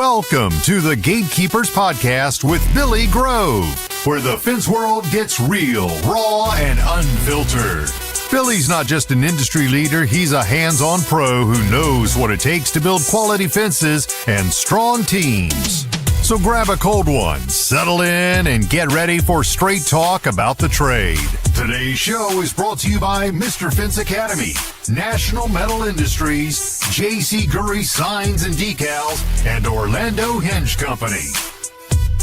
Welcome to the Gatekeepers Podcast with Billy Grove, where the fence world gets real, raw, and unfiltered. Billy's not just an industry leader, he's a hands-on pro who knows what it takes to build quality fences and strong teams. So grab a cold one, settle in, and get ready for straight talk about the trade. Today's show is brought to you by Mr. Fence Academy, National Metal Industries, J.C. Gurry Signs and Decals, and Orlando Hinge Company.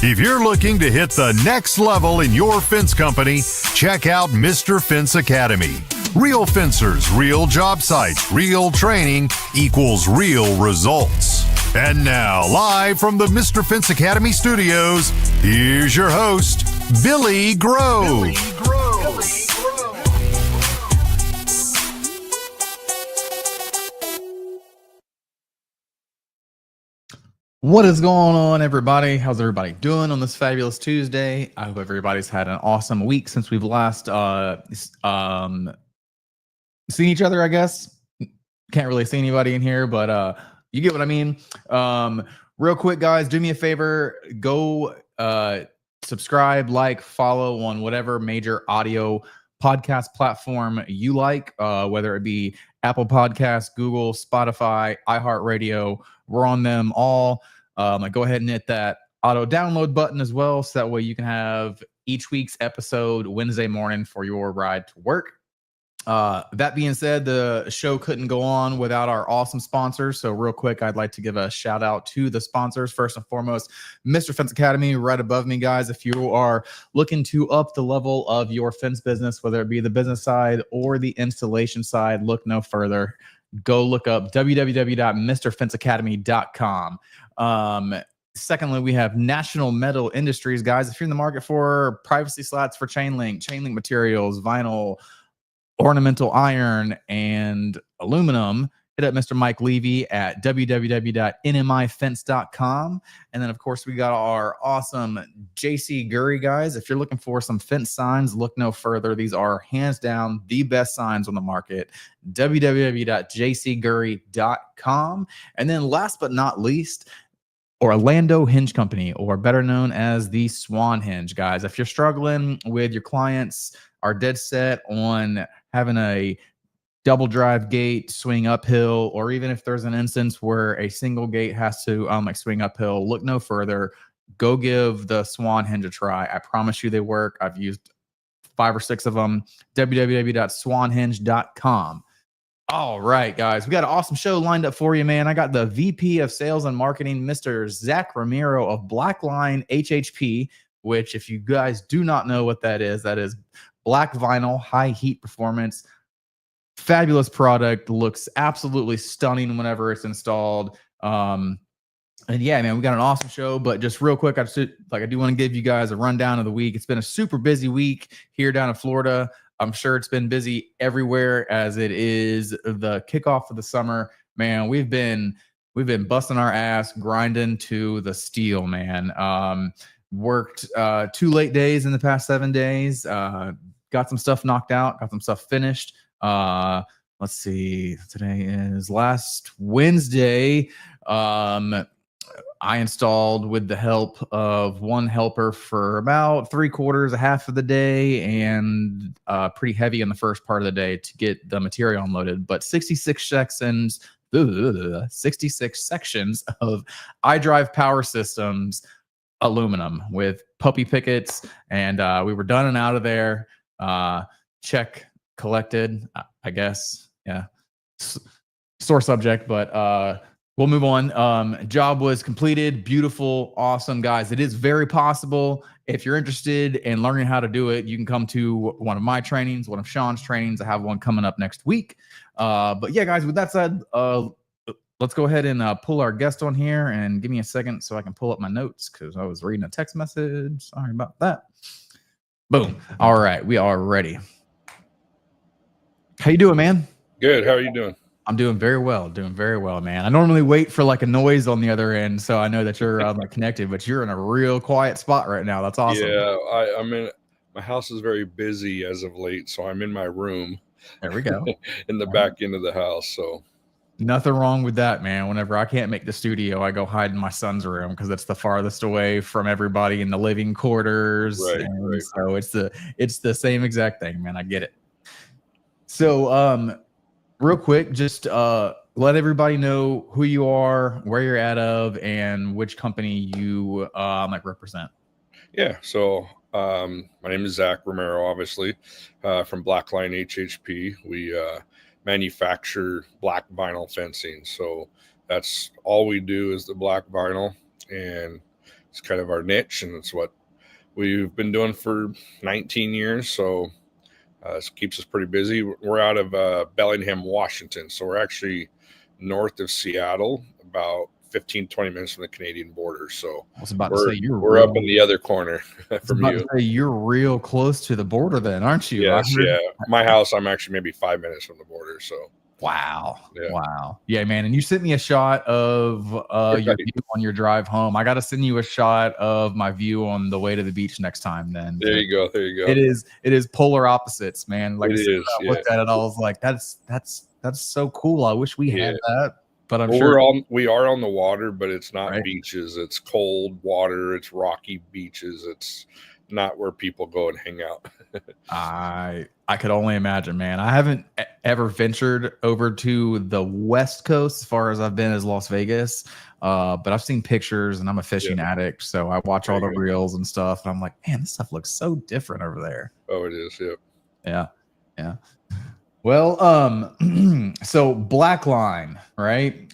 If you're looking to hit the next level in your fence company, check out Mr. Fence Academy. Real fencers, real job sites, real training equals real results. And now, live from the Mr. Fence Academy studios, here's your host, Billy Grove. What is going on, everybody? How's everybody doing on this fabulous Tuesday? I hope everybody's had an awesome week since we've last seen each other, I guess. Can't really see anybody in here, but you get what I mean. Real quick, guys, do me a favor. Go subscribe, like, follow on whatever major audio podcast platform you like, whether it be Apple Podcasts, Google, Spotify, iHeartRadio. We're on them all. Go ahead and hit that auto download button as well, so that way you can have each week's episode Wednesday morning for your ride to work. That being said, the show couldn't go on without our awesome sponsors. So real quick, I'd like to give a shout out to the sponsors. First and foremost, Mr. Fence Academy, right above me, guys. If you are looking to up the level of your fence business, whether it be the business side or the installation side, look no further. Go look up www.mrfenceacademy.com. Secondly, we have National Metal Industries, guys. If you're in the market for privacy slats for chain link materials, vinyl, ornamental iron, and aluminum, hit up Mr. Mike Levy at www.nmifence.com. And then, of course, we got our awesome J.C. Gurry, guys. If you're looking for some fence signs, look no further. These are hands down the best signs on the market. www.jcgurry.com. And then last but not least, Orlando Hinge Company, or better known as the Swan Hinge, guys. If you're struggling with your clients, are dead set on having a double drive gate swing uphill, or even if there's an instance where a single gate has to swing uphill, look no further. Go give the Swan Hinge a try. I promise you they work. I've used 5 or 6 of them. www.swanhinge.com. All right, guys, we got an awesome show lined up for you, man. I got the VP of Sales and Marketing, Mr. Zach Romero of Blackline HHP, which, if you guys do not know what that is black vinyl, high heat performance, fabulous product, looks absolutely stunning whenever it's installed. And yeah, man, we got an awesome show. But just real quick, I do want to give you guys a rundown of the week. It's been a super busy week here down in Florida. I'm sure it's been busy everywhere as it is the kickoff of the summer. Man, we've been busting our ass, grinding to the steel, man. Worked 2 late days in the past 7 days. Got some stuff knocked out, got some stuff finished. Let's see, today is last Wednesday. I installed with the help of one helper for about 3/4, half of the day, and pretty heavy in the first part of the day to get the material unloaded. But 66 sections of iDrive Power Systems aluminum with puppy pickets, and we were done and out of there. Check collected, I guess. Yeah, sore subject, but we'll move on. Job was completed. Beautiful, awesome, guys. It is very possible. If you're interested in learning how to do it, you can come to one of my trainings, one of Sean's trainings. I have one coming up next week. But yeah, guys, with that said, let's go ahead and pull our guest on here, and give me a second so I can pull up my notes because I was reading a text message. Sorry about that. Boom. All right, we are ready. How you doing, man? Good. How are you doing? I'm doing very well, man. I normally wait for like a noise on the other end, so I know that you're connected, but you're in a real quiet spot right now. That's awesome. Yeah, I'm in. My house is very busy as of late, so I'm in my room. There we go. In the back end of the house. So Nothing wrong with that, man. Whenever I can't make the studio, I go hide in my son's room because it's the farthest away from everybody in the living quarters. Right, And right. so it's the same exact thing, man. I get it. So real quick, just let everybody know who you are, where you're out of, and which company you like represent. Yeah. So my name is Zach Romero, obviously, from Blackline HHP. We manufacture black vinyl fencing. So that's all we do is the black vinyl, and it's kind of our niche, and it's what we've been doing for 19 years. So it keeps us pretty busy. We're out of Bellingham, Washington. So we're actually north of Seattle, about 15-20 minutes from the Canadian border. So I was about to say we're up in the other corner from you. You're real close to the border then, aren't you? Yes, yeah. My house, I'm actually maybe 5 minutes from the border. So wow. Yeah. Wow. Yeah, man. And you sent me a shot of your view on your drive home. I got to send you a shot of my view on the way to the beach next time then. There you go. There you go. It is polar opposites, man. Like It as soon is, as I looked at it, I was like, that's so cool. I wish we had that. But I'm sure we are on the water, but it's not Right. beaches. It's cold water. It's rocky beaches. It's not where people go and hang out. I could only imagine, man. I haven't ever ventured over to the West Coast as far as I've been as Las Vegas. But I've seen pictures and I'm a fishing addict. So I watch all the reels and stuff. And I'm like, man, this stuff looks so different over there. Oh, it is. Yep. Yeah. Yeah. Well, so Blackline, right?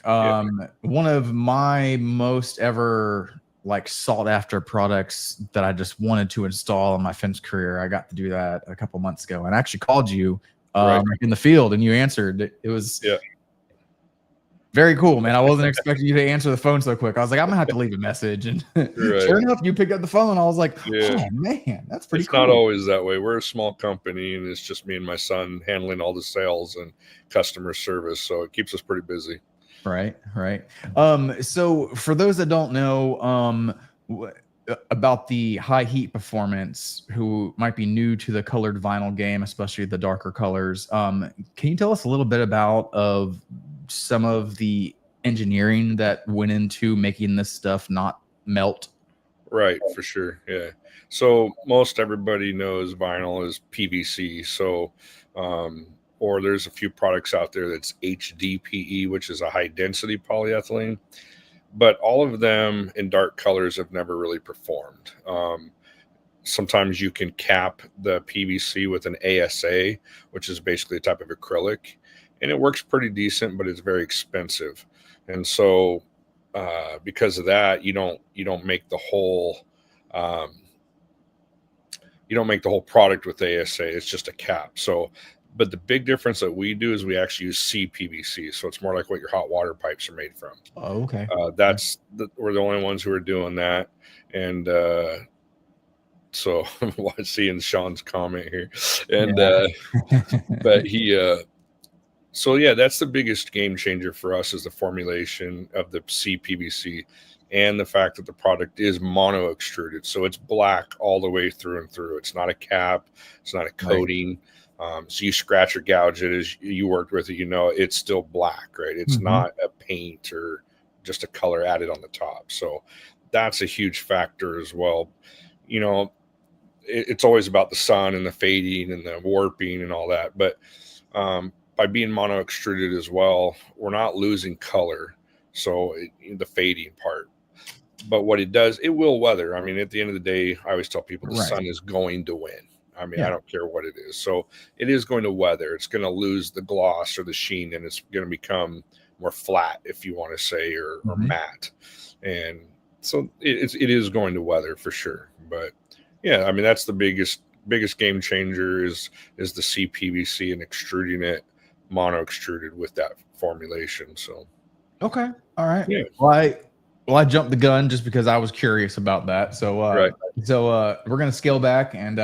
One of my most ever like sought after products that I just wanted to install in my fence career. I got to do that a couple months ago and I actually called you in the field and you answered. It was very cool, man. I wasn't expecting you to answer the phone so quick. I was like, I'm gonna have to leave a message. And sure enough, you picked up the phone. I was like, oh man, that's pretty cool. It's not always that way. We're a small company and it's just me and my son handling all the sales and customer service. So it keeps us pretty busy. Right. So for those that don't know about the high heat performance, who might be new to the colored vinyl game, especially the darker colors, can you tell us a little bit about some of the engineering that went into making this stuff not melt? Right, for sure. Yeah. So most everybody knows vinyl is PVC. So, or there's a few products out there that's HDPE, which is a high density polyethylene, but all of them in dark colors have never really performed. Sometimes you can cap the PVC with an ASA, which is basically a type of acrylic, and it works pretty decent, but it's very expensive. And so because of that, you don't make the whole product with ASA. It's just a cap. So, but the big difference that we do is we actually use CPVC. So it's more like what your hot water pipes are made from. Oh, okay. We're the only ones who are doing that. And so I'm seeing Sean's comment here, and but so yeah, that's the biggest game changer for us is the formulation of the CPVC and the fact that the product is mono extruded. So it's black all the way through and through. It's not a cap. It's not a coating. So you scratch or gouge it as you worked with it, it's still black, right? It's not a paint or just a color added on the top. So that's a huge factor as well. It's always about the sun and the fading and the warping and all that. But by being mono extruded as well, we're not losing color. So the fading part, but what it does, it will weather. I mean, at the end of the day, I always tell people the sun is going to win. I mean, I don't care what it is. So it is going to weather. It's going to lose the gloss or the sheen, and it's going to become more flat, if you want to say, or matte. And so it is going to weather for sure. But yeah, I mean, that's the biggest game changer is the CPVC and extruding it mono extruded with that formulation. So okay, all right. Yeah. Well, I jumped the gun just because I was curious about that. So we're gonna scale back and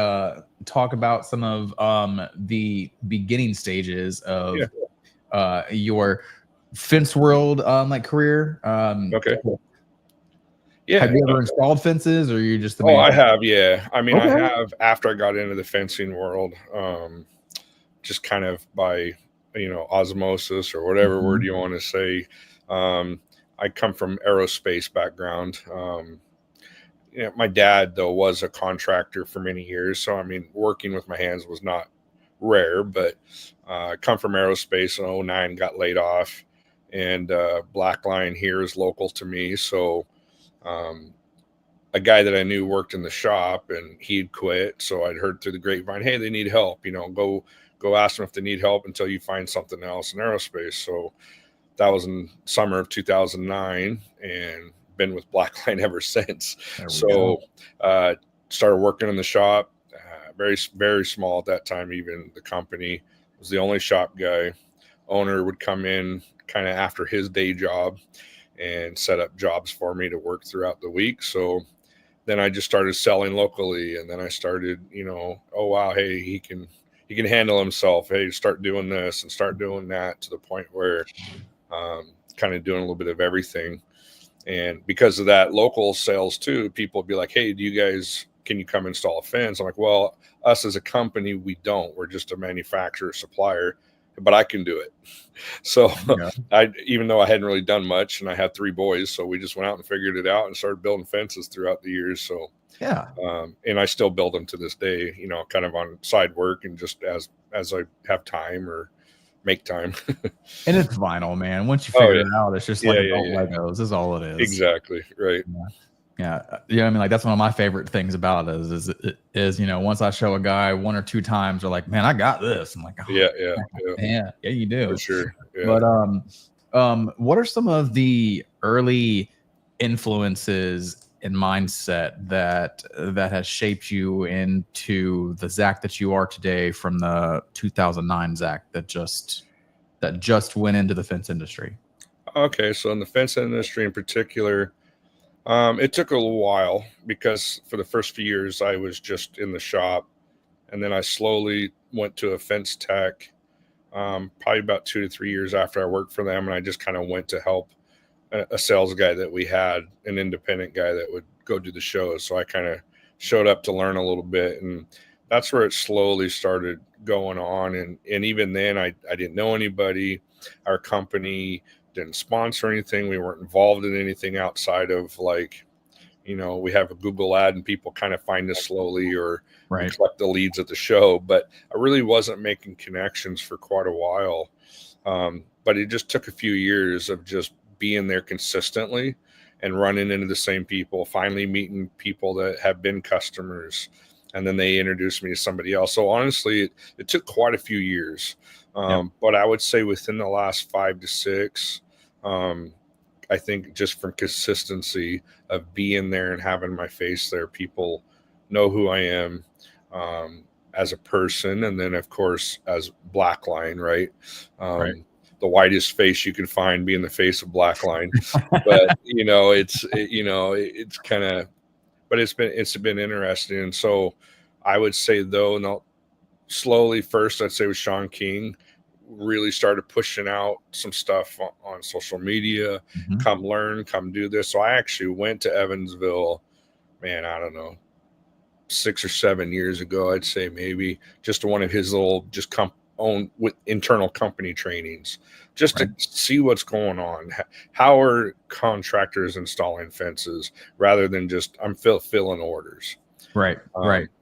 talk about some of the beginning stages of your fence world career. Okay. Yeah. Have you ever installed fences, or are you just the I have, yeah. I mean, I have after I got into the fencing world, just kind of by osmosis or whatever word you want to say. I come from aerospace background. My dad, though, was a contractor for many years. So, I mean, working with my hands was not rare, but I come from aerospace in 2009, got laid off, and Blackline here is local to me. So a guy that I knew worked in the shop, and he'd quit. So I'd heard through the grapevine, hey, they need help, go ask them if they need help until you find something else in aerospace. So that was in summer of 2009, and been with Blackline ever since. So started working in the shop, very, very small at that time. Even the company was the only shop guy. Owner would come in kind of after his day job and set up jobs for me to work throughout the week. So then I just started selling locally, and then I started, oh wow, hey, he can handle himself. Hey, start doing this and start doing that, to the point where kind of doing a little bit of everything. And because of that local sales too, people would be like, hey, can you come install a fence? I'm like, well, us as a company, we don't. We're just a manufacturer supplier, but I can do it. So even though I hadn't really done much, and I had 3 boys, so we just went out and figured it out and started building fences throughout the years. So and I still build them to this day, kind of on side work and just as I have time or make time. And it's vinyl, man. Once you figure it out, it's just like adult Legos is all it is. Exactly. Right. Yeah. I mean, like, that's one of my favorite things about it is, once I show a guy 1 or 2 times, they're like, man, I got this. I'm like, oh, yeah, you do. For sure. Yeah. But what are some of the early influences and mindset that has shaped you into the Zach that you are today, from the 2009 Zach that just went into the fence industry? Okay, so in the fence industry in particular, it took a little while, because for the first few years I was just in the shop, and then I slowly went to a fence tech, probably about 2 to 3 years after I worked for them, and I just kind of went to help a sales guy that we had, an independent guy that would go do the shows. So I kind of showed up to learn a little bit, and that's where it slowly started going on. And even then I didn't know anybody. Our company didn't sponsor anything. We weren't involved in anything outside of, like, we have a Google ad and people kind of find us slowly, or collect the leads at the show. But I really wasn't making connections for quite a while. But it just took a few years of just being there consistently and running into the same people, finally meeting people that have been customers, and then they introduced me to somebody else. So honestly, it took quite a few years. But I would say within the last 5 to 6, I think just from consistency of being there and having my face there, people know who I am as a person, and then of course as Blackline, right? The whitest face you can find, being the face of Blackline. But it's kind of, but it's been interesting. And so I would say, though, and slowly, first I'd say with Sean King, really started pushing out some stuff on social media. Come learn, come do this. So I actually went to Evansville, man, I don't know, 6 or 7 years ago, I'd say, maybe, just to one of his little just own with internal company trainings, just to see what's going on. How are contractors installing fences, rather than just I'm filling orders. Right.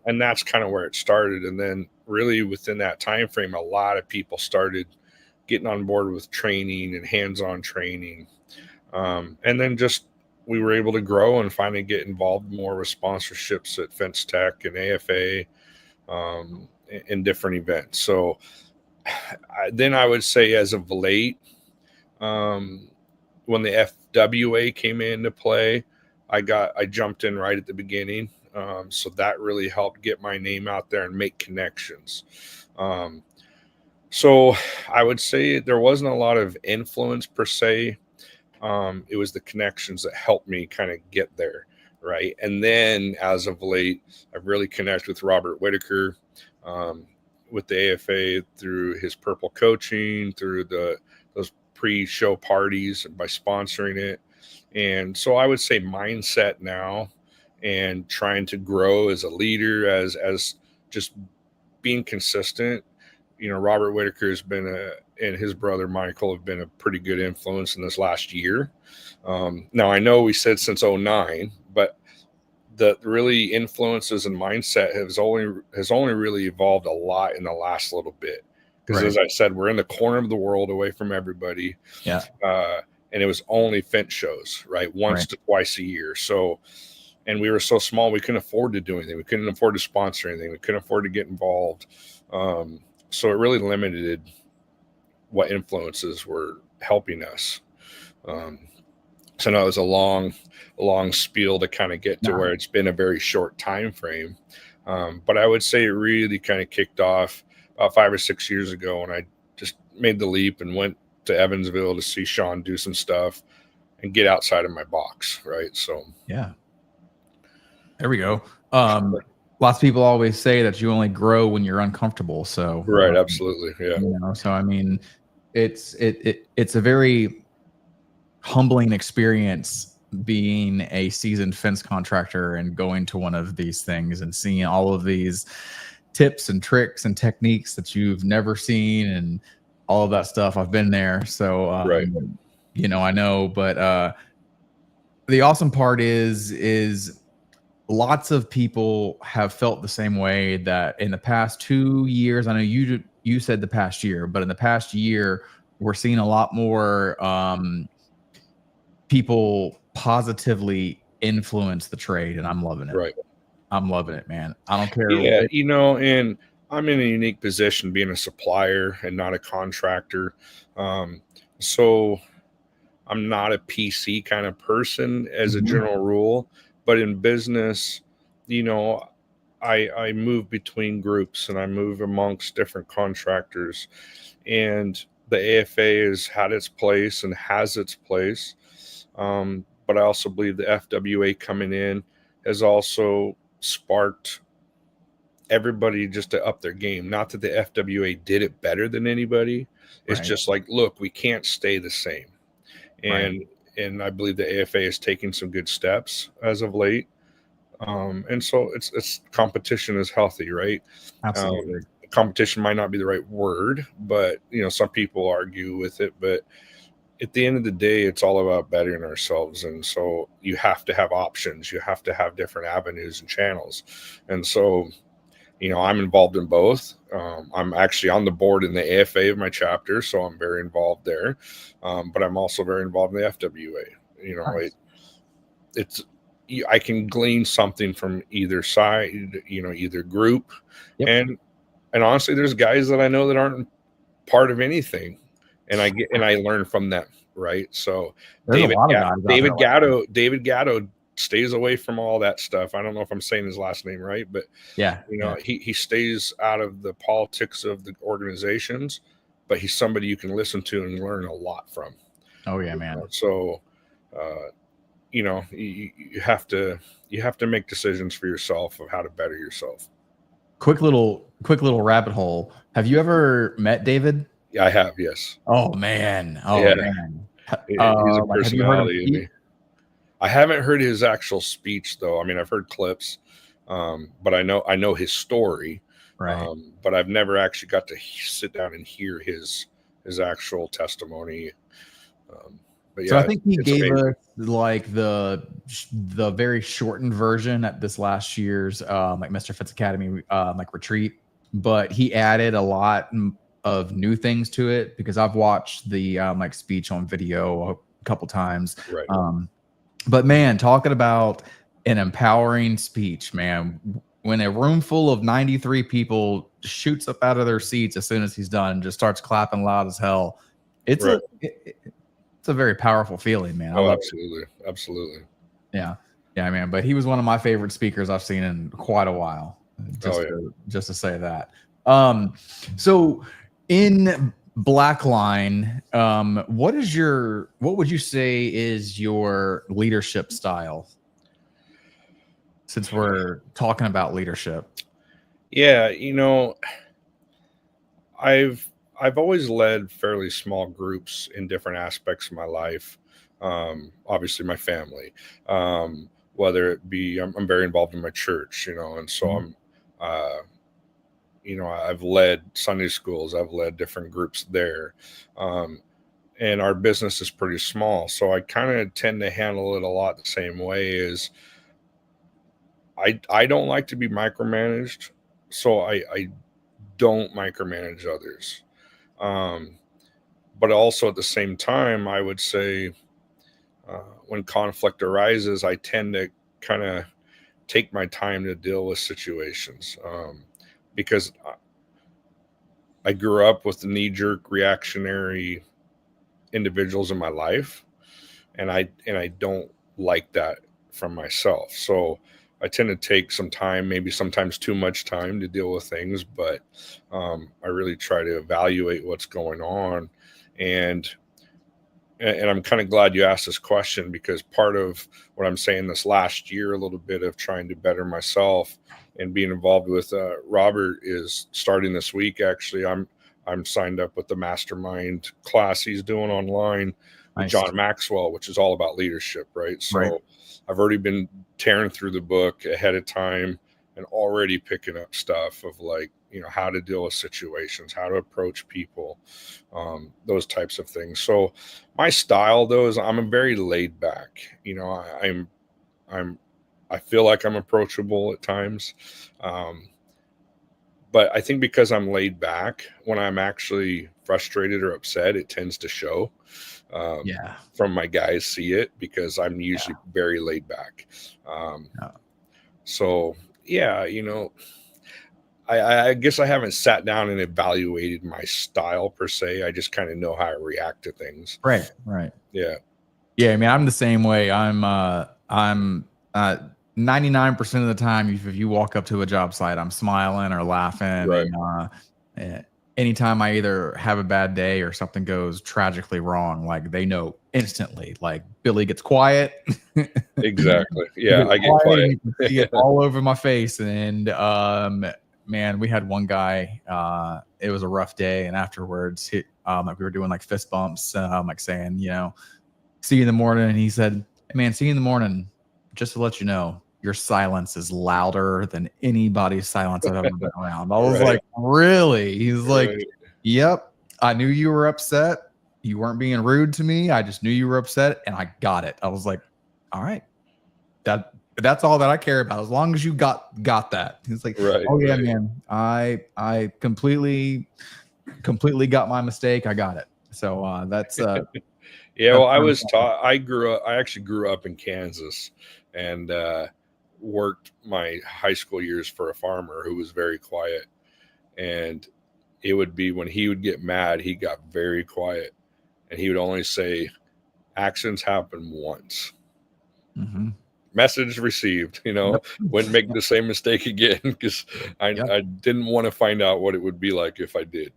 And that's kind of where it started. And then really within that time frame, a lot of people started getting on board with training and hands-on training. And then just we were able to grow and finally get involved more with sponsorships at Fence Tech and AFA, in different events. So then I would say, as of late, when the FWA came into play, I jumped in right at the beginning. So that really helped get my name out there and make connections. So I would say there wasn't a lot of influence per se. It was the connections that helped me kind of get there. Right. And then as of late, I've really connected with Robert Whitaker, with the AFA, through his Purple coaching, through those pre-show parties, by sponsoring it. And so I would say mindset now, and trying to grow as a leader, as just being consistent, Robert Whitaker has been and his brother Michael have been a pretty good influence in this last year. Now I know we said since 2009, but the really influences and mindset has only really evolved a lot in the last little bit. Because as I said, we're in the corner of the world away from everybody. Yeah. And it was only fence shows, right? Once to twice a year. So, and we were so small, we couldn't afford to do anything. We couldn't afford to sponsor anything. We couldn't afford to get involved. So it really limited what influences were helping us. So no, it was a long spiel to kind of get to where it's been a very short time frame. But I would say it really kind of kicked off about 5 or 6 years ago when I just made the leap and went to Evansville to see Sean do some stuff and get outside of my box. Right. So, yeah, there we go. Lots of people always say that you only grow when you're uncomfortable. So, right. Absolutely. Yeah. So, I mean, it's a very humbling experience being a seasoned fence contractor and going to one of these things and seeing all of these tips and tricks and techniques that you've never seen and all of that stuff. I've been there. So, I know, but the awesome part is lots of people have felt the same way that in the past 2 years, I know you said the past year, but in the past year, we're seeing a lot more people positively influence the trade, and I'm loving it. Right. I'm loving it, man. I don't care. Yeah, and I'm in a unique position being a supplier and not a contractor. So I'm not a PC kind of person as a general rule, but in business, I move between groups and I move amongst different contractors, and the AFA has had its place and has its place. But I also believe the FWA coming in has also sparked everybody just to up their game. Not that the FWA did it better than anybody. It's just like, look, we can't stay the same. And I believe the AFA is taking some good steps as of late. And so it's competition is healthy, right? Absolutely. Competition might not be the right word, but some people argue with it, but at the end of the day, it's all about bettering ourselves. And so you have to have options. You have to have different avenues and channels. And so, I'm involved in both. I'm actually on the board in the AFA of my chapter, so I'm very involved there. But I'm also very involved in the FWA. Nice. I can glean something from either side, either group. Yep. And honestly, there's guys that I know that aren't part of anything. And I learn from them, right? So David Gatto stays away from all that stuff. I don't know if I'm saying his last name right, but he stays out of the politics of the organizations, but he's somebody you can listen to and learn a lot from. Oh yeah, man. So you have to make decisions for yourself of how to better yourself. Quick little rabbit hole. Have you ever met David? Yeah, I have. Yes. Oh man. Man. He's a personality. I haven't heard his actual speech though. I mean, I've heard clips, but I know his story. Right. But I've never actually got to sit down and hear his actual testimony. But yeah, so I think he gave us like the very shortened version at this last year's like Mr. Fitz Academy like retreat, but he added a lot of new things to it because I've watched the like speech on video a couple times. Right. But man, talking about an empowering speech, man, when a room full of 93 people shoots up out of their seats as soon as he's done and just starts clapping loud as hell, it's a very powerful feeling, man. Oh, absolutely. Yeah, man. But he was one of my favorite speakers I've seen in quite a while. Just to say that. So in Blackline, what would you say is your leadership style? Since we're talking about leadership. Yeah, I've always led fairly small groups in different aspects of my life. Obviously my family, whether it be, I'm very involved in my church, and so I'm, I've led Sunday schools, I've led different groups there. And our business is pretty small. So I kind of tend to handle it a lot the same way. As I don't like to be micromanaged. So I don't micromanage others. But also at the same time, I would say when conflict arises, I tend to kind of take my time to deal with situations, because I grew up with the knee-jerk reactionary individuals in my life, and I don't like that from myself. So I tend to take some time, maybe sometimes too much time, to deal with things, but I really try to evaluate what's going on. And I'm kind of glad you asked this question, because part of what I'm saying this last year, a little bit of trying to better myself and being involved with Robert, is starting this week. Actually, I'm signed up with the mastermind class he's doing online with Nice. John Maxwell, which is all about leadership, right? So Right. I've already been tearing through the book ahead of time and already picking up stuff of, like, how to deal with situations, how to approach people, those types of things. So my style, though, is I'm a very laid back. I feel like I'm approachable at times, but I think because I'm laid back, when I'm actually frustrated or upset, it tends to show. Yeah. From my guys see it, because I'm usually very laid back. Yeah. So yeah, I guess I haven't sat down and evaluated my style per se. I just kind of know how I react to things. Right. Yeah. Yeah, I mean, I'm the same way. I'm 99% of the time, if you walk up to a job site, I'm smiling or laughing. Right. And anytime I either have a bad day or something goes tragically wrong, like, they know instantly. Like, Billy gets quiet. Exactly. Yeah, I get quiet. And you can see it all over my face. And man, we had one guy. It was a rough day, and afterwards, like, we were doing like fist bumps, like saying, see you in the morning. And he said, "Hey man, see you in the morning. Just to let you know, your silence is louder than anybody's silence I've ever been around." I was like, "Really?" He's like, "Yep. I knew you were upset. You weren't being rude to me. I just knew you were upset, and I got it." I was like, "All right. That's all that I care about. As long as you got that." He's like, "Oh yeah, man. I completely got my mistake. I got it." So that's yeah. Well, I was taught. I actually grew up in Kansas, and worked my high school years for a farmer who was very quiet. And it would be when he would get mad, he got very quiet, and he would only say, "Accidents happen once." Mm-hmm. Message received. Wouldn't make the same mistake again, because I didn't want to find out what it would be like if I did.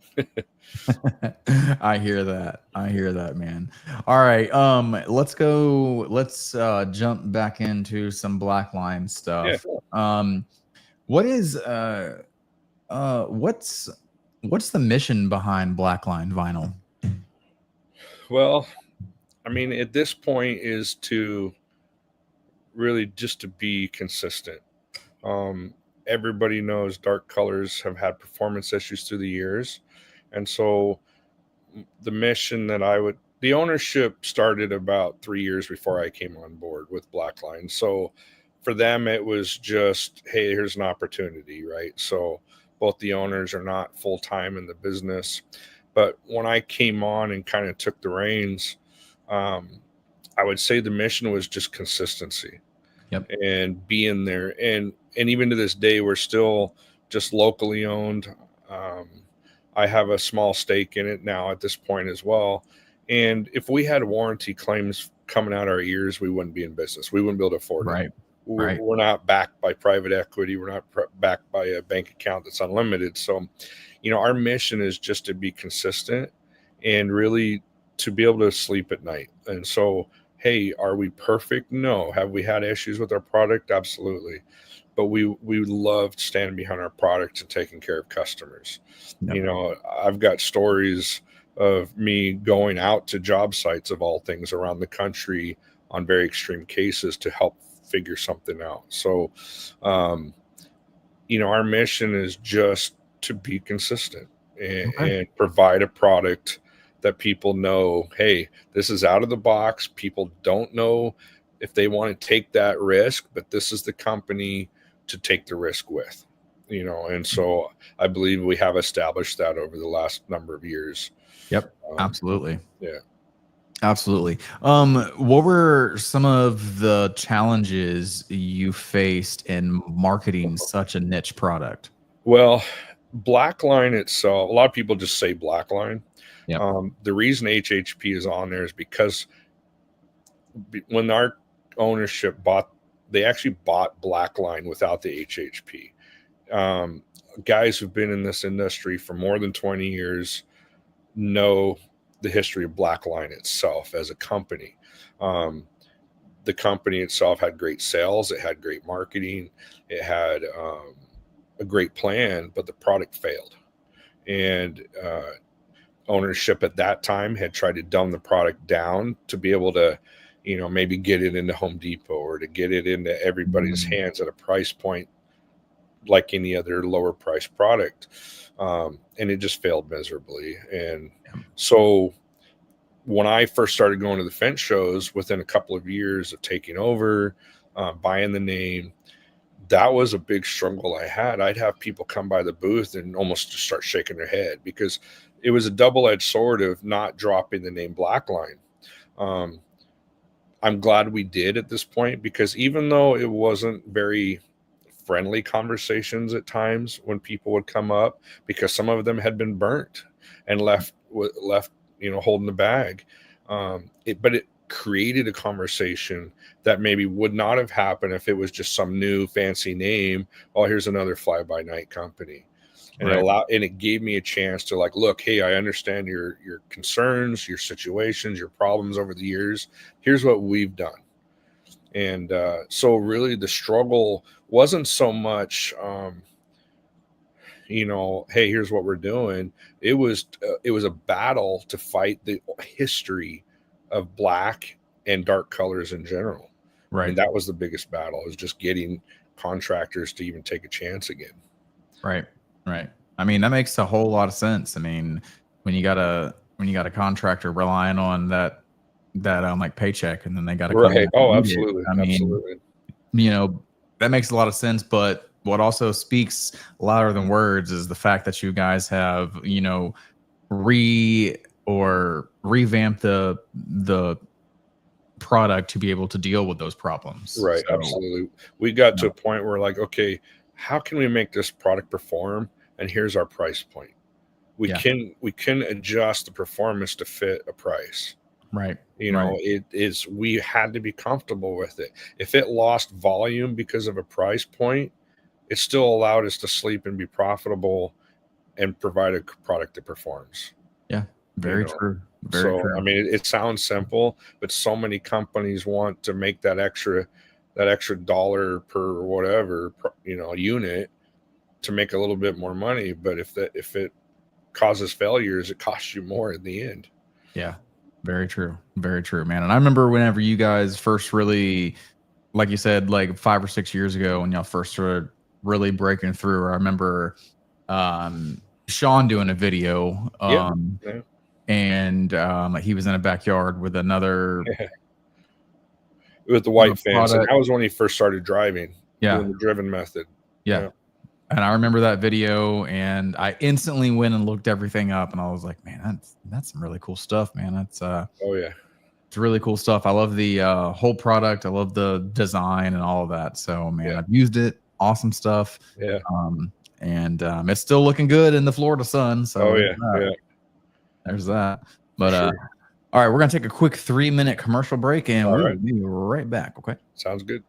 I hear that, man. All right, let's jump back into some Blackline stuff. Yeah. What is what's the mission behind Blackline Vinyl? Well, I mean, at this point is to really just to be consistent. Everybody knows dark colors have had performance issues through the years. And so the mission that the ownership started about 3 years before I came on board with Blackline. So for them, it was just, hey, here's an opportunity, right? So both the owners are not full-time in the business. But when I came on and kind of took the reins, I would say the mission was just consistency. Yep. And being there. And even to this day, we're still just locally owned. I have a small stake in it now at this point as well. And if we had warranty claims coming out our ears, we wouldn't be in business. We wouldn't be able to afford it. We're not backed by private equity. We're not backed by a bank account that's unlimited. So, our mission is just to be consistent and really to be able to sleep at night. And so, hey, are we perfect? No. Have we had issues with our product? Absolutely. But we love standing behind our product and taking care of customers. Yep. I've got stories of me going out to job sites of all things around the country on very extreme cases to help figure something out. So, our mission is just to be consistent and provide a product that people know, hey, this is out of the box. People don't know if they want to take that risk, but this is the company to take the risk with, and so I believe we have established that over the last number of years. Yep. Absolutely. Yeah. Absolutely. What were some of the challenges you faced in marketing such a niche product? Well, Blackline itself, a lot of people just say Blackline. Yep. The reason HHP is on there is because when our ownership they actually bought Blackline without the HHP. Guys who've been in this industry for more than 20 years know the history of Blackline itself as a company. The company itself had great sales. It had great marketing. It had a great plan, but the product failed. And ownership at that time had tried to dumb the product down to be able to, maybe get it into Home Depot or to get it into everybody's hands at a price point like any other lower price product. And it just failed miserably. And so when I first started going to the fence shows, within a couple of years of taking over, buying the name, that was a big struggle I had. I'd have people come by the booth and almost just start shaking their head because it was a double-edged sword of not dropping the name Blackline. I'm glad we did at this point, because even though it wasn't very friendly conversations at times when people would come up, because some of them had been burnt and left holding the bag, but it created a conversation that maybe would not have happened if it was just some new fancy name. Oh, here's another fly-by-night company. And it gave me a chance to look, hey, I understand your concerns, your situations, your problems over the years. Here's what we've done. And so really the struggle wasn't so much, hey, here's what we're doing. It was a battle to fight the history of black and dark colors in general. Right. And that was the biggest battle, is just getting contractors to even take a chance again. Right. Right. I mean, that makes a whole lot of sense. I mean, when you got a contractor relying on that paycheck, and then they got to right. Oh, absolutely. Absolutely. That makes a lot of sense. But what also speaks louder than words is the fact that you guys have, revamped the product to be able to deal with those problems. Right. So, absolutely. We got to a point where okay, how can we make this product perform? And here's our price point. We can adjust the performance to fit a price. Right. We had to be comfortable with it. If it lost volume because of a price point, it still allowed us to sleep and be profitable and provide a product that performs. Yeah. Very true. Very true. I mean, it sounds simple, but so many companies want to make that extra dollar per whatever, unit to make a little bit more money. But if it causes failures, it costs you more in the end. Yeah. Very true. Very true, man. And I remember whenever you guys first really, like you said, 5 or 6 years ago, when y'all first started really breaking through, I remember Sean doing a video. And he was in a backyard with another with the white fence. And that was when he first started driving. Yeah. Doing the driven method. Yeah. And I remember that video, and I instantly went and looked everything up, and I was like, man, that's some really cool stuff, man. That's it's really cool stuff. I love the whole product. I love the design and all of that. So, man, I've used it. Awesome stuff. Yeah. And it's still looking good in the Florida sun. So there's that. But all right, we're gonna take a quick 3-minute commercial break, and we'll be right back. Okay. Sounds good.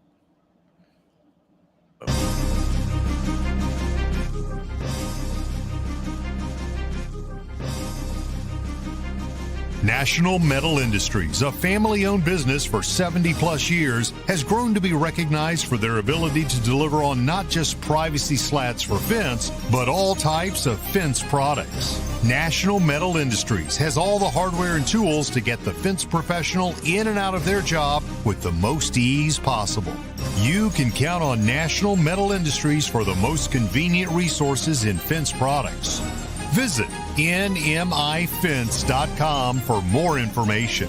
National Metal Industries, a family-owned business for 70-plus years, has grown to be recognized for their ability to deliver on not just privacy slats for fence, but all types of fence products. National Metal Industries has all the hardware and tools to get the fence professional in and out of their job with the most ease possible. You can count on National Metal Industries for the most convenient resources in fence products. Visit nmifence.com for more information.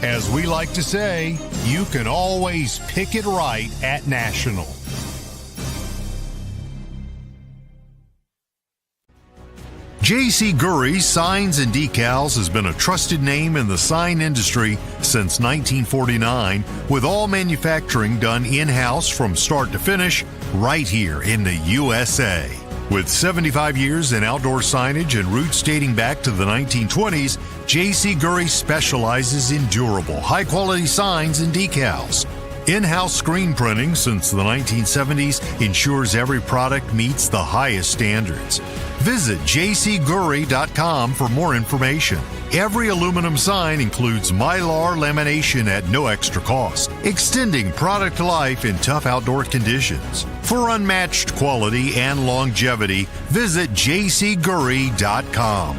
As we like to say, you can always pick it right at National. J.C. Gurry Signs and Decals has been a trusted name in the sign industry since 1949, with all manufacturing done in-house from start to finish right here in the USA. With 75 years in outdoor signage and roots dating back to the 1920s, J.C. Gurry specializes in durable, high-quality signs and decals. In-house screen printing since the 1970s ensures every product meets the highest standards. Visit jcgurry.com for more information. Every aluminum sign includes Mylar lamination at no extra cost, extending product life in tough outdoor conditions. For unmatched quality and longevity, visit jcgurry.com.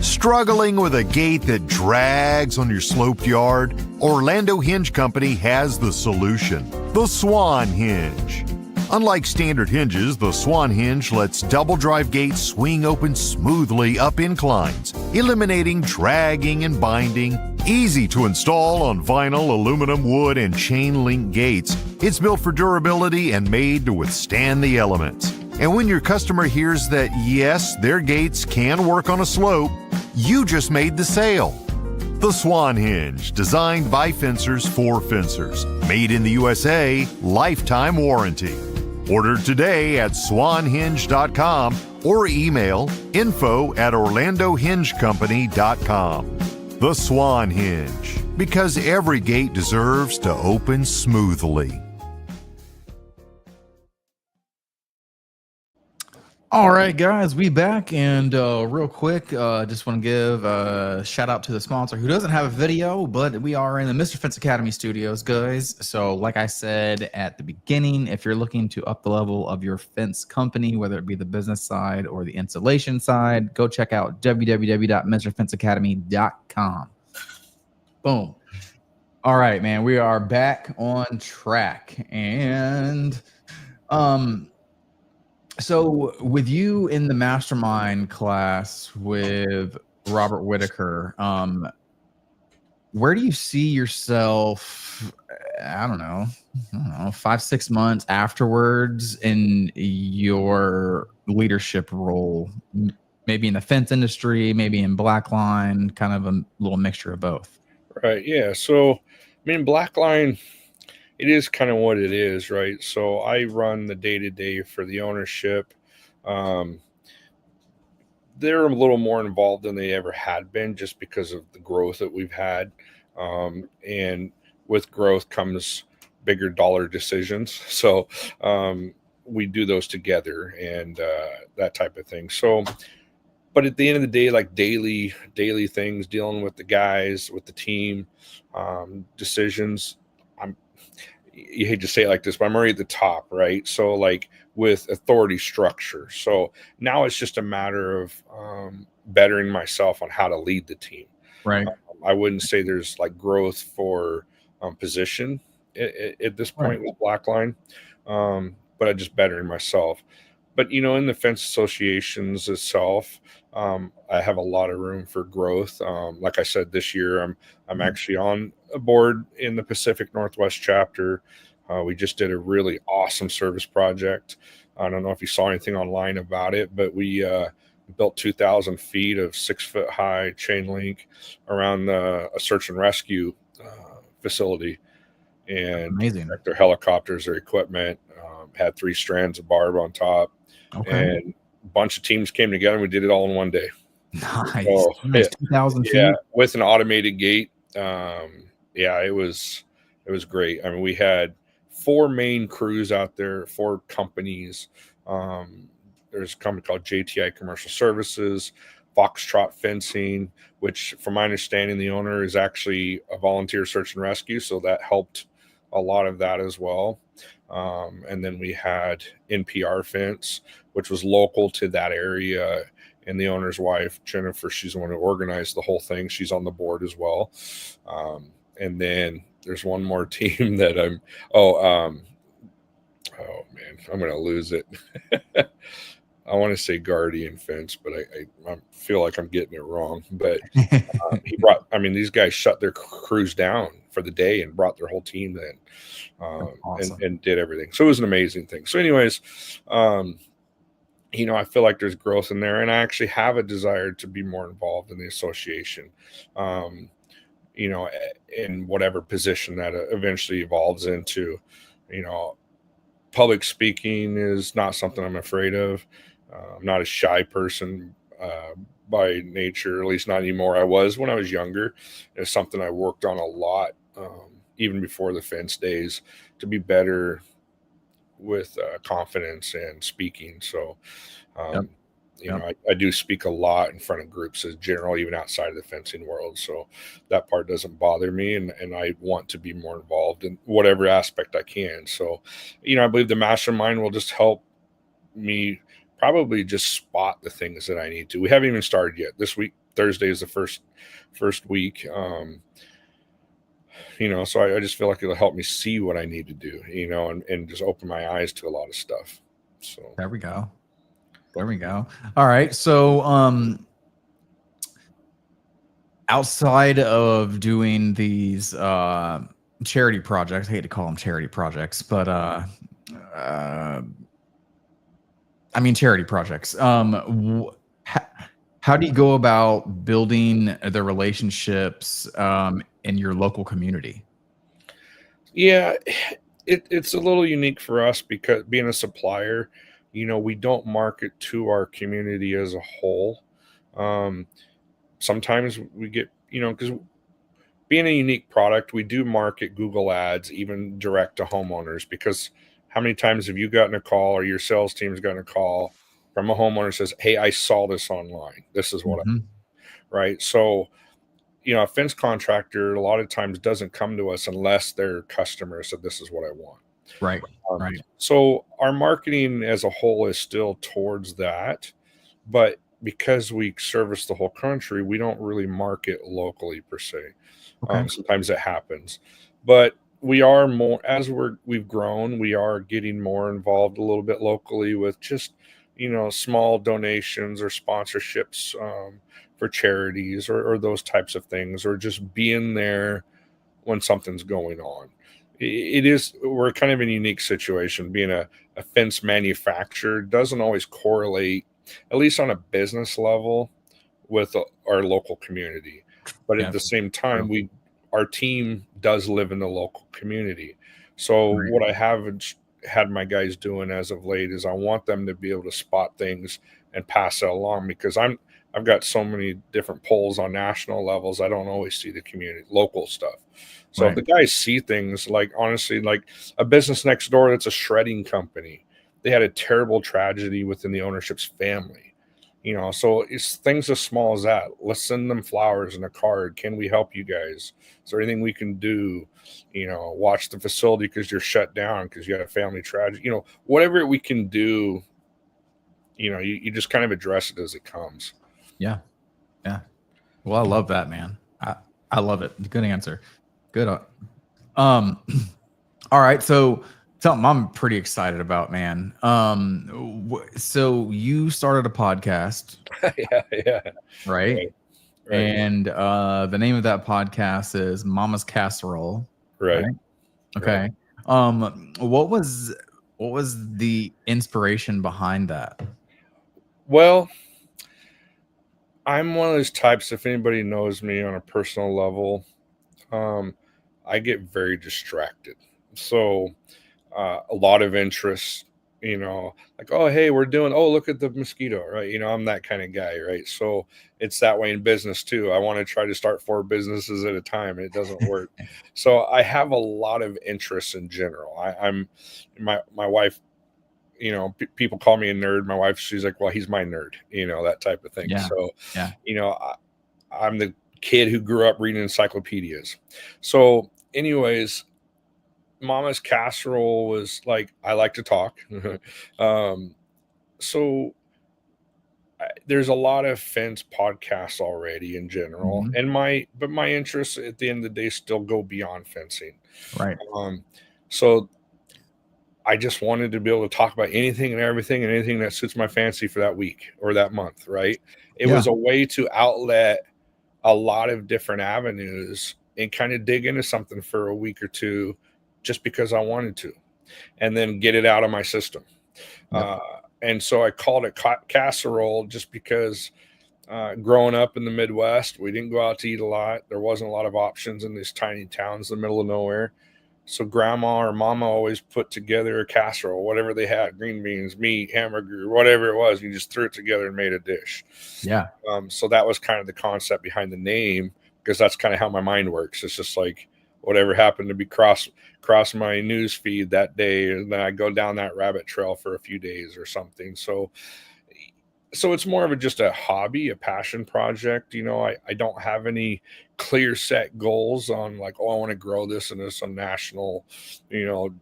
Struggling with a gate that drags on your sloped yard? Orlando Hinge Company has the solution, the Swan Hinge. Unlike standard hinges, the Swan Hinge lets double drive gates swing open smoothly up inclines, eliminating dragging and binding. Easy to install on vinyl, aluminum, wood, and chain link gates. It's built for durability and made to withstand the elements. And when your customer hears that, yes, their gates can work on a slope, you just made the sale. The Swan Hinge, designed by fencers for fencers. Made in the USA, lifetime warranty. Order today at swanhinge.com or email info@orlandohingecompany.com. The Swan Hinge, because every gate deserves to open smoothly. All right, guys, we back, and real quick, just want to give a shout out to the sponsor who doesn't have a video, but we are in the Mr. Fence Academy studios, guys. So like I said at the beginning, if you're looking to up the level of your fence company, whether it be the business side or the installation side, go check out www.mrfenceacademy.com. Boom. All right, man, we are back on track, and so with you in the mastermind class with Robert Whitaker, where do you see yourself, I don't know, 5-6 months afterwards in your leadership role? Maybe in the fence industry, maybe in Blackline, kind of a little mixture of both. Right. Yeah. So, I mean, Blackline, it is kind of what it is, right? So I run the day-to-day for the ownership. They're a little more involved than they ever had been just because of the growth that we've had. And with growth comes bigger dollar decisions. So we do those together and that type of thing. So, but at the end of the day, like daily things, dealing with the guys, with the team, decisions, you hate to say it like this, but I'm already at the top, right? So like with authority structure. So now it's just a matter of bettering myself on how to lead the team. Right. I wouldn't say there's like growth for position at this point with Blackline, but I just bettering myself. But, you know, in the fence associations itself, I have a lot of room for growth. Like I said, this year, I'm actually on a board in the Pacific Northwest chapter. We just did a really awesome service project. I don't know if you saw anything online about it, but we built 2,000 feet of 6-foot high chain link around a search and rescue facility. And amazing. Their helicopters, their equipment, had 3 strands of barb on top. Okay. And a bunch of teams came together and we did it all in one day. Nice. So, nice. 2,000 feet. Yeah, with an automated gate. It was great. I mean, we had 4 main crews out there, 4 companies. There's a company called JTI Commercial Services, Foxtrot Fencing, which from my understanding, the owner is actually a volunteer search and rescue. So that helped a lot of that as well. And then we had NPR Fence, which was local to that area. And the owner's wife, Jennifer, she's the one who organized the whole thing. She's on the board as well. And then there's one more team that oh man, I'm going to lose it. I want to say Guardian Fence, but I feel like I'm getting it wrong. But these guys shut their crews down for the day and brought their whole team in, Awesome. and did everything. So it was an amazing thing. So anyways, I feel like there's growth in there, and I actually have a desire to be more involved in the association, in whatever position that eventually evolves into. Public speaking is not something I'm afraid of. I'm not a shy person by nature, at least not anymore. I was when I was younger. It's something I worked on a lot, even before the fence days, to be better with confidence and speaking. So, I do speak a lot in front of groups as general, even outside of the fencing world. So that part doesn't bother me. And I want to be more involved in whatever aspect I can. So, I believe the mastermind will just help me probably just spot the things that I need to. We haven't even started yet. This week, Thursday is the first week. So I just feel like it'll help me see what I need to do, and just open my eyes to a lot of stuff. So there we go. All right. So, outside of doing these charity projects, I hate to call them charity projects, but charity projects. How do you go about building the relationships in your local community? Yeah, it's a little unique for us because being a supplier, we don't market to our community as a whole. Sometimes we get, because being a unique product, we do market Google ads, even direct to homeowners, because how many times have you gotten a call or your sales team's gotten a call from a homeowner who says, hey, I saw this online. This is what right? So, a fence contractor a lot of times doesn't come to us unless their customer said, this is what I want. Right. Right. So our marketing as a whole is still towards that, but because we service the whole country, we don't really market locally per se. Okay. Sometimes it happens, but we are more, as we've grown, we are getting more involved a little bit locally with just, small donations or sponsorships for charities or those types of things, or just being there when something's going on. We're kind of in a unique situation. Being a fence manufacturer doesn't always correlate, at least on a business level, with our local community. But at the same time, our team does live in the local community. So what I haven't had my guys doing as of late is I want them to be able to spot things and pass it along, because I've got so many different polls on national levels. I don't always see the community local stuff. So if the guys see things, like honestly, like a business next door that's a shredding company, they had a terrible tragedy within the ownership's family. So it's things as small as that. Let's send them flowers and a card. Can we help you guys? Is there anything we can do? Watch the facility because you're shut down because you had a family tragedy. Whatever we can do, you just kind of address it as it comes. Yeah. Well, I love that, man. I love it. Good answer. Good. All right. So something I'm pretty excited about, man. So you started a podcast, yeah. right? Right. And the name of that podcast is Mama's Casserole. Right. Okay. What was the inspiration behind that? Well, I'm one of those types, if anybody knows me on a personal level, I get very distracted. So a lot of interest, like, oh, hey, look at the mosquito, right? I'm that kind of guy, right? So it's that way in business too. I want to try to start 4 businesses at a time, and it doesn't work. So I have a lot of interests in general. My wife, people call me a nerd. My wife, she's like, well, he's my nerd, that type of thing. Yeah. So, Yeah. I'm the kid who grew up reading encyclopedias. So anyways, Mama's Casserole was like, I like to talk. So there's a lot of fence podcasts already in general, Mhm. and my interests at the end of the day still go beyond fencing. Right. So I just wanted to be able to talk about anything and everything and anything that suits my fancy for that week or that month, right? It Yeah. was a way to outlet a lot of different avenues and kind of dig into something for a week or two just because I wanted to, and then get it out of my system. Yep. And so I called it Casserole just because growing up in the Midwest, we didn't go out to eat a lot. There wasn't a lot of options in these tiny towns in the middle of nowhere. So grandma or mama always put together a casserole, whatever they had, green beans, meat, hamburger, whatever it was. You just threw it together and made a dish. Yeah. So that was kind of the concept behind the name, because that's kind of how my mind works. It's just like whatever happened to be cross my news feed that day, and then I go down that rabbit trail for a few days or something. So it's more of just a hobby, a passion project. I don't have any clear set goals on like, oh, I want to grow this into some national,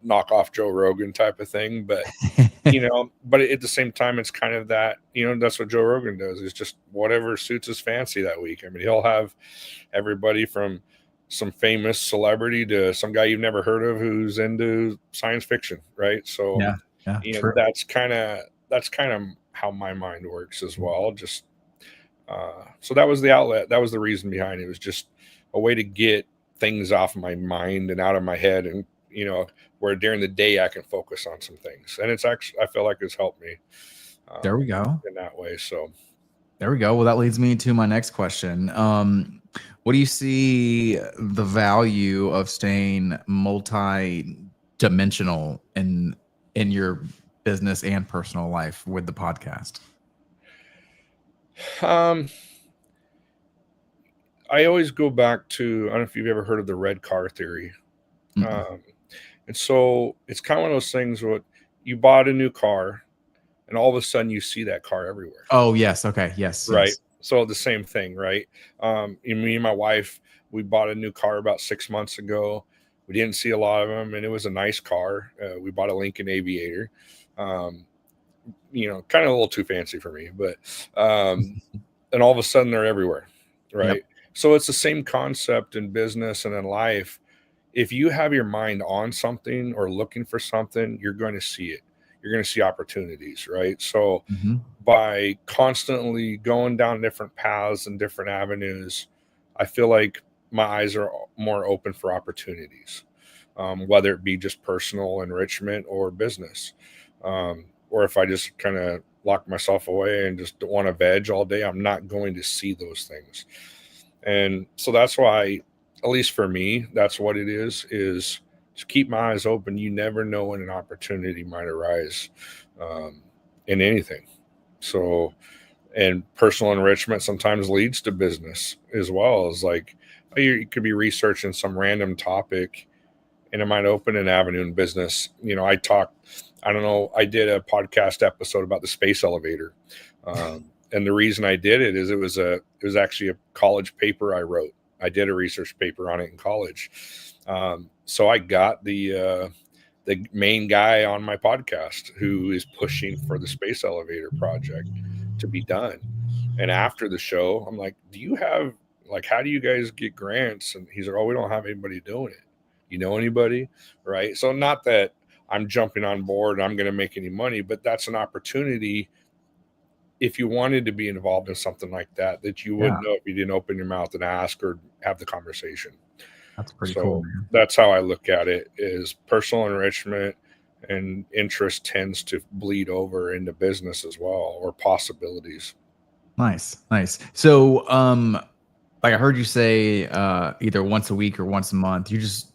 knock off Joe Rogan type of thing. But, but at the same time, it's kind of that, that's what Joe Rogan does. It's just whatever suits his fancy that week. I mean, he'll have everybody from some famous celebrity to some guy you've never heard of who's into science fiction. Right. So, Yeah. True. that's kind of how my mind works as well. Just so that was the outlet. That was the reason behind it. It was just a way to get things off my mind and out of my head, and where during the day I can focus on some things. And it's actually, I feel like it's helped me. There we go. In that way. So there we go. Well, that leads me to my next question. What do you see the value of staying multi-dimensional in your business and personal life with the podcast? I always go back to, I don't know if you've ever heard of the red car theory. And so it's kind of one of those things where you bought a new car and all of a sudden you see that car everywhere. Oh, yes. Okay. Yes. Right. Yes. So the same thing, right? Me and my wife, we bought a new car about 6 months ago. We didn't see a lot of them, and it was a nice car. We bought a Lincoln Aviator. Kind of a little too fancy for me, but and all of a sudden they're everywhere, right? Yep. So it's the same concept in business and in life. If you have your mind on something or looking for something, you're going to see it. You're going to see opportunities, right? So by constantly going down different paths and different avenues, I feel like my eyes are more open for opportunities, whether it be just personal enrichment or business. Or if I just kind of lock myself away and just want to veg all day, I'm not going to see those things. And so that's why, at least for me, that's what it is just keep my eyes open. You never know when an opportunity might arise in anything. So, and personal enrichment sometimes leads to business as well. As like, you could be researching some random topic and it might open an avenue in business. I did a podcast episode about the space elevator. And the reason I did it is it was actually a college paper I wrote. I did a research paper on it in college. So I got the main guy on my podcast who is pushing for the space elevator project to be done. And after the show, I'm like, how do you guys get grants? And he's like, oh, we don't have anybody doing it. You know anybody? Right. So not that I'm jumping on board and I'm going to make any money, but that's an opportunity. If you wanted to be involved in something like that you wouldn't know if you didn't open your mouth and ask or have the conversation. That's pretty cool, man. That's how I look at it, is personal enrichment and interest tends to bleed over into business as well, or possibilities. Nice. So, like I heard you say, either once a week or once a month, you just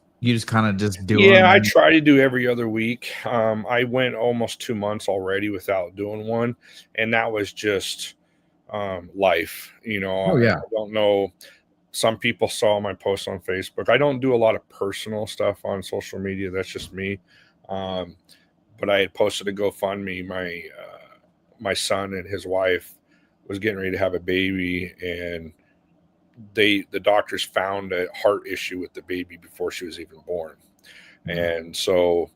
kind of just do it. Yeah, I try to do every other week. I went almost 2 months already without doing one, and that was just life. Oh, yeah. I don't know. Some people saw my post on Facebook. I don't do a lot of personal stuff on social media. That's just me. But I had posted a GoFundMe. My son and his wife was getting ready to have a baby, and the doctors found a heart issue with the baby before she was even born. And so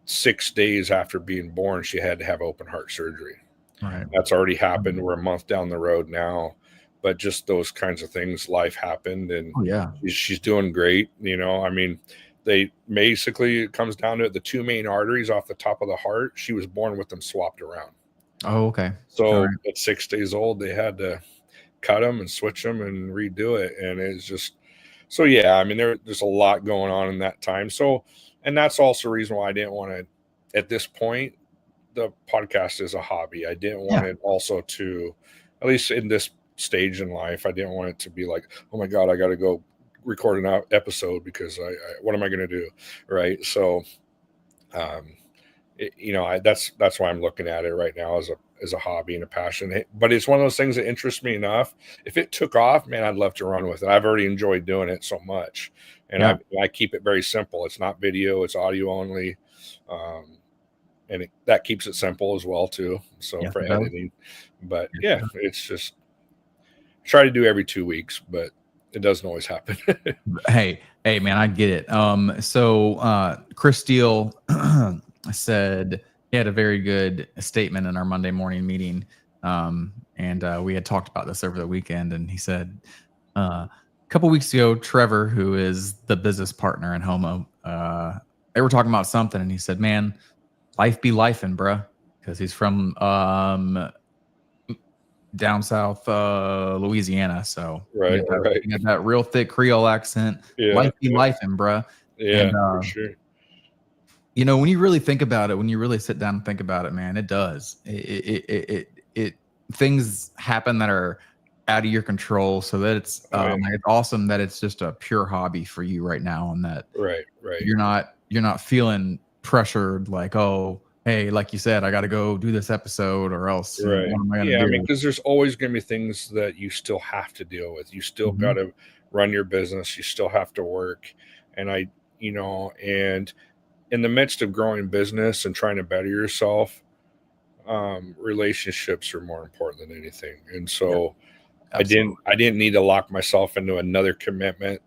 6 days after being born, she had to have open heart surgery. Right. That's already happened. We're a month down the road now, but just those kinds of things, life happened, and Oh yeah. she's doing great. I mean, they basically, it comes down to it, the two main arteries off the top of the heart, she was born with them swapped around. Oh, okay. So Right. at 6 days old, they had to cut them and switch them and redo it. And it's just, so yeah, I mean, there's a lot going on in that time. So, and that's also the reason why I didn't want to, at this point, the podcast is a hobby. I didn't want it also to, at least in this stage in life, I didn't want it to be like, oh my God, I got to go record an episode because what am I going to do? Right. So, that's why I'm looking at it right now as a hobby and a passion. But it's one of those things that interests me enough. If it took off, man, I'd love to run with it. I've already enjoyed doing it so much, and I keep it very simple. It's not video; it's audio only, and that keeps it simple as well too. So for editing, but it's just try to do every 2 weeks, but it doesn't always happen. Hey, man, I get it. So Chris Steele said he had a very good statement in our Monday morning meeting. And we had talked about this over the weekend, and he said, a couple weeks ago, Trevor, who is the business partner in Homo, they were talking about something, and he said, man, life be lifing, bruh. Because he's from down south Louisiana, so right. He got that real thick Creole accent. Life be lifing, bruh. Yeah, for sure. When you really think about it, when you really sit down and think about it, man, it does. It things happen that are out of your control, so that it's it's awesome that it's just a pure hobby for you right now, and that right. You're not feeling pressured like, oh, hey, like you said, I got to go do this episode or else. Right. What am I gonna Yeah, do? I mean, because there's always going to be things that you still have to deal with. You still got to run your business. You still have to work. And and in the midst of growing business and trying to better yourself, relationships are more important than anything. And so I didn't need to lock myself into another commitment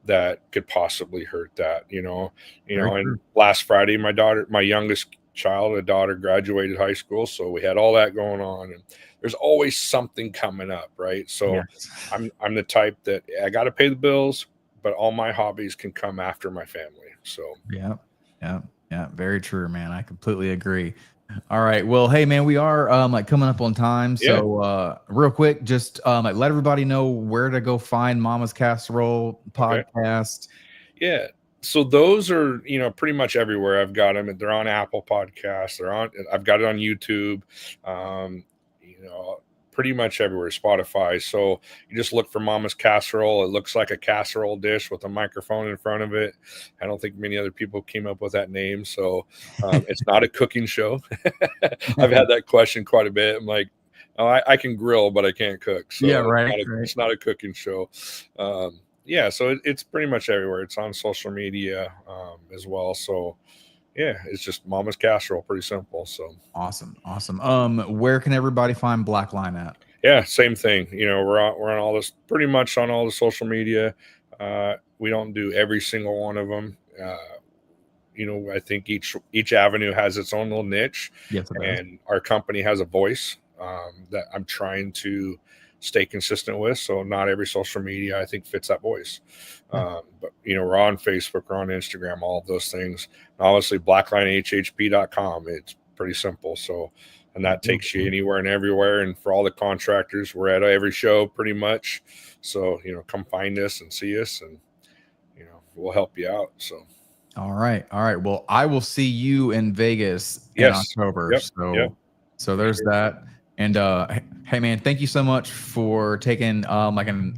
that could possibly hurt that, and last Friday, my youngest child, a daughter, graduated high school. So we had all that going on, and there's always something coming up. Right. So I'm the type that I got to pay the bills, but all my hobbies can come after my family. So yeah. Very true, man. I completely agree. All right. Well, hey, man, we are coming up on time. So real quick, just let everybody know where to go find Mama's Casserole Podcast. Okay. Yeah. So those are, pretty much everywhere. I've got them. They're on Apple Podcasts. I've got it on YouTube. Pretty much everywhere, Spotify. So you just look for Mama's Casserole. It looks like a casserole dish with a microphone in front of it. I don't think many other people came up with that name. So it's not a cooking show. I've had that question quite a bit. I'm like, oh, I can grill, but I can't cook. So it's not a cooking show. So it's pretty much everywhere. It's on social media as well. So yeah, it's just Mama's Casserole, pretty simple. So awesome. Where can everybody find Blackline at? Yeah, same thing. We're on all this, pretty much on all the social media. We don't do every single one of them. I think each avenue has its own little niche. Yes, and our company has a voice that I'm trying to stay consistent with. So not every social media, I think, fits that voice. But we're on Facebook, we're on Instagram, all of those things. And obviously blacklinehhp.com. It's pretty simple. So, and that takes you anywhere and everywhere. And for all the contractors, we're at every show pretty much. So, come find us and see us, and, we'll help you out. So. All right. Well, I will see you in Vegas in October. So there's that. And hey, man, thank you so much for taking an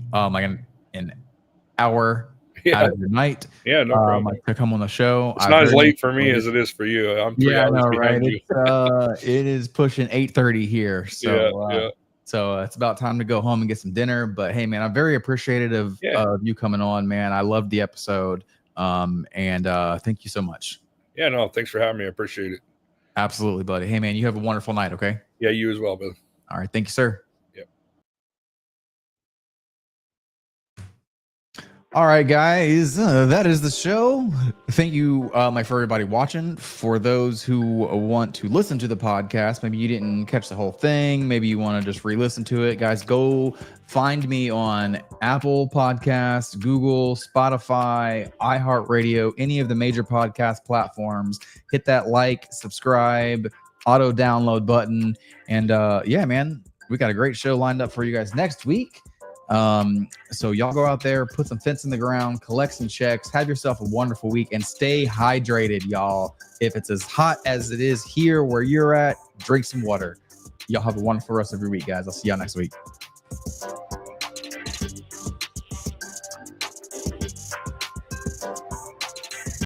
hour out of your night. Yeah, no problem. To come on the show. It's not as late for me as it is for you. I'm 3 hours behind you. It is pushing 8:30 here. So so it's about time to go home and get some dinner. But hey, man, I'm very appreciative of you coming on, man. I loved the episode. And thank you so much. Yeah, no, thanks for having me. I appreciate it. Absolutely, buddy. Hey, man, you have a wonderful night. Okay. Yeah, you as well, brother. All right. Thank you, sir. All right, guys, that is the show. Thank you, for everybody watching. For those who want to listen to the podcast, maybe you didn't catch the whole thing. Maybe you want to just re-listen to it. Guys, go find me on Apple Podcasts, Google, Spotify, iHeartRadio, any of the major podcast platforms. Hit that like, subscribe, auto download button. And yeah, man, we got a great show lined up for you guys next week. So y'all go out there, put some fence in the ground, collect some checks, have yourself a wonderful week, and stay hydrated, y'all. If it's as hot as it is here where you're at, drink some water. Y'all have a wonderful rest of your week, guys. I'll see y'all next week.